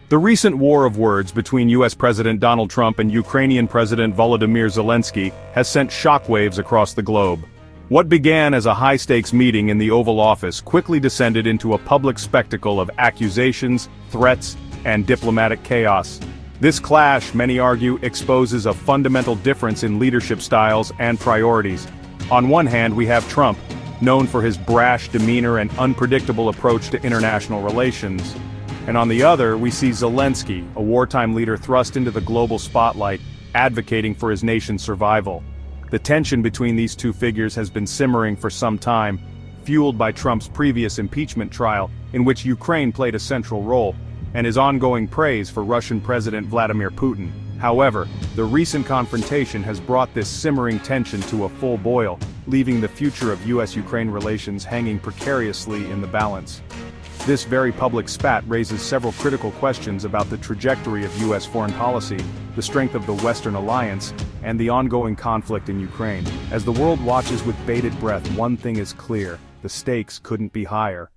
The recent war of words between U.S. President Donald Trump and Ukrainian President Volodymyr Zelensky has sent shockwaves across the globe. What began as a high-stakes meeting in the Oval Office quickly descended into a public spectacle of accusations, threats, and diplomatic chaos. This clash, many argue, exposes a fundamental difference in leadership styles and priorities. On one hand, we have Trump, known for his brash demeanor and unpredictable approach to international relations. And on the other, we see Zelensky, a wartime leader thrust into the global spotlight, advocating for his nation's survival. The tension between these two figures has been simmering for some time, fueled by Trump's previous impeachment trial, in which Ukraine played a central role, and his ongoing praise for Russian President Vladimir Putin. However, the recent confrontation has brought this simmering tension to a full boil, leaving the future of U.S.-Ukraine relations hanging precariously in the balance. This very public spat raises several critical questions about the trajectory of U.S. foreign policy, the strength of the Western alliance, and the ongoing conflict in Ukraine. As the world watches with bated breath, one thing is clear: the stakes couldn't be higher.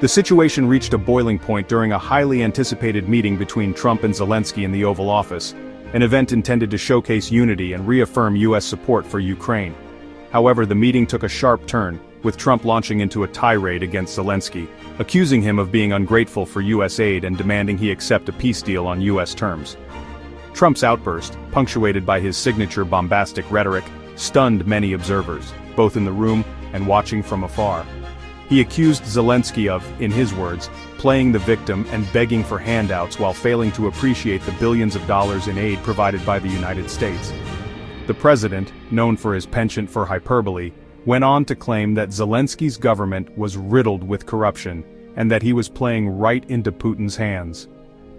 The situation reached a boiling point during a highly anticipated meeting between Trump and Zelensky in the Oval Office, an event intended to showcase unity and reaffirm U.S. support for Ukraine. However, the meeting took a sharp turn, with Trump launching into a tirade against Zelensky, accusing him of being ungrateful for U.S. aid and demanding he accept a peace deal on U.S. terms. Trump's outburst, punctuated by his signature bombastic rhetoric, stunned many observers, both in the room and watching from afar. He accused Zelensky of, in his words, playing the victim and begging for handouts while failing to appreciate the billions of dollars in aid provided by the United States. The president, known for his penchant for hyperbole, went on to claim that Zelensky's government was riddled with corruption, and that he was playing right into Putin's hands.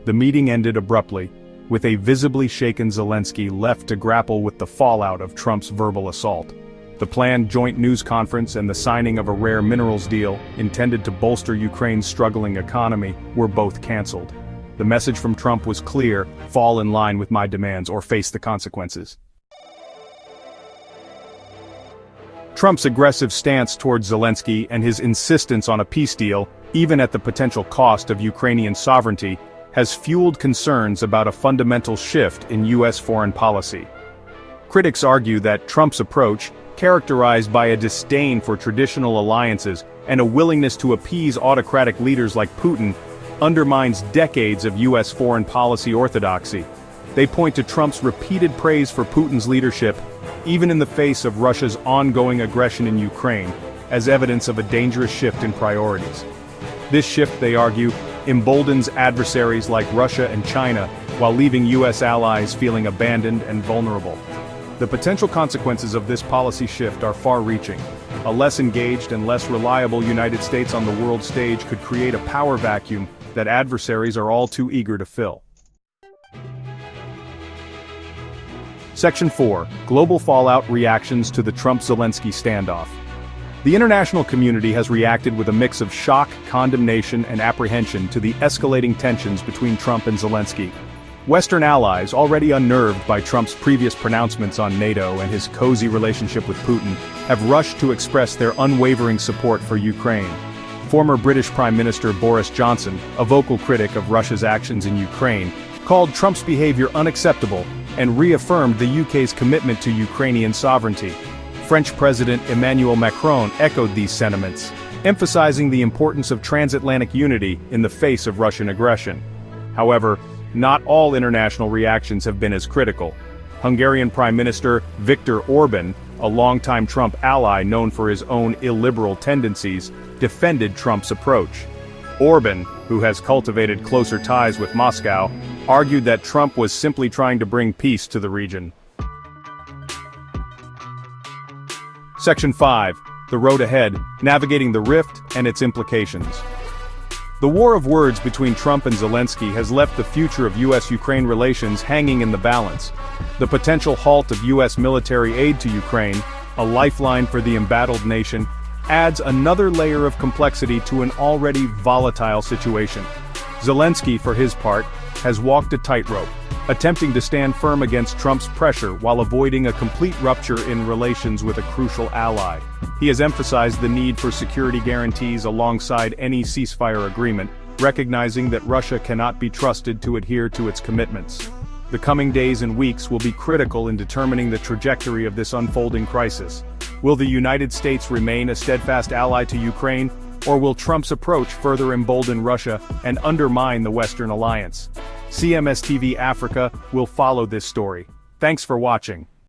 The meeting ended abruptly, with a visibly shaken Zelensky left to grapple with the fallout of Trump's verbal assault. The planned joint news conference and the signing of a rare minerals deal, intended to bolster Ukraine's struggling economy, were both cancelled. The message from Trump was clear: fall in line with my demands or face the consequences. Trump's aggressive stance towards Zelensky and his insistence on a peace deal, even at the potential cost of Ukrainian sovereignty, has fueled concerns about a fundamental shift in U.S. foreign policy. Critics argue that Trump's approach, characterized by a disdain for traditional alliances and a willingness to appease autocratic leaders like Putin, undermines decades of U.S. foreign policy orthodoxy. They point to Trump's repeated praise for Putin's leadership, even in the face of Russia's ongoing aggression in Ukraine, as evidence of a dangerous shift in priorities. This shift, they argue, emboldens adversaries like Russia and China, while leaving U.S. allies feeling abandoned and vulnerable. The potential consequences of this policy shift are far-reaching. A less engaged and less reliable United States on the world stage could create a power vacuum that adversaries are all too eager to fill. Section 4. Global Fallout Reactions to the Trump-Zelensky Standoff. The international community has reacted with a mix of shock, condemnation, and apprehension to the escalating tensions between Trump and Zelensky. Western allies, already unnerved by Trump's previous pronouncements on NATO and his cozy relationship with Putin, have rushed to express their unwavering support for Ukraine. Former British Prime Minister Boris Johnson, a vocal critic of Russia's actions in Ukraine, called Trump's behavior unacceptable and reaffirmed the UK's commitment to Ukrainian sovereignty. French President Emmanuel Macron echoed these sentiments, emphasizing the importance of transatlantic unity in the face of Russian aggression. However, not all international reactions have been as critical. Hungarian Prime Minister Viktor Orban, a longtime Trump ally known for his own illiberal tendencies, defended Trump's approach. Orban, who has cultivated closer ties with Moscow, argued that Trump was simply trying to bring peace to the region. Section 5. The Road Ahead, Navigating the Rift and Its Implications. The war of words between Trump and Zelensky has left the future of U.S.-Ukraine relations hanging in the balance. The potential halt of U.S. military aid to Ukraine, a lifeline for the embattled nation, adds another layer of complexity to an already volatile situation. Zelensky, for his part, has walked a tightrope, attempting to stand firm against Trump's pressure while avoiding a complete rupture in relations with a crucial ally. He has emphasized the need for security guarantees alongside any ceasefire agreement, recognizing that Russia cannot be trusted to adhere to its commitments. The coming days and weeks will be critical in determining the trajectory of this unfolding crisis. Will the United States remain a steadfast ally to Ukraine, or will Trump's approach further embolden Russia and undermine the Western alliance? CMS TV Africa will follow this story. Thanks for watching.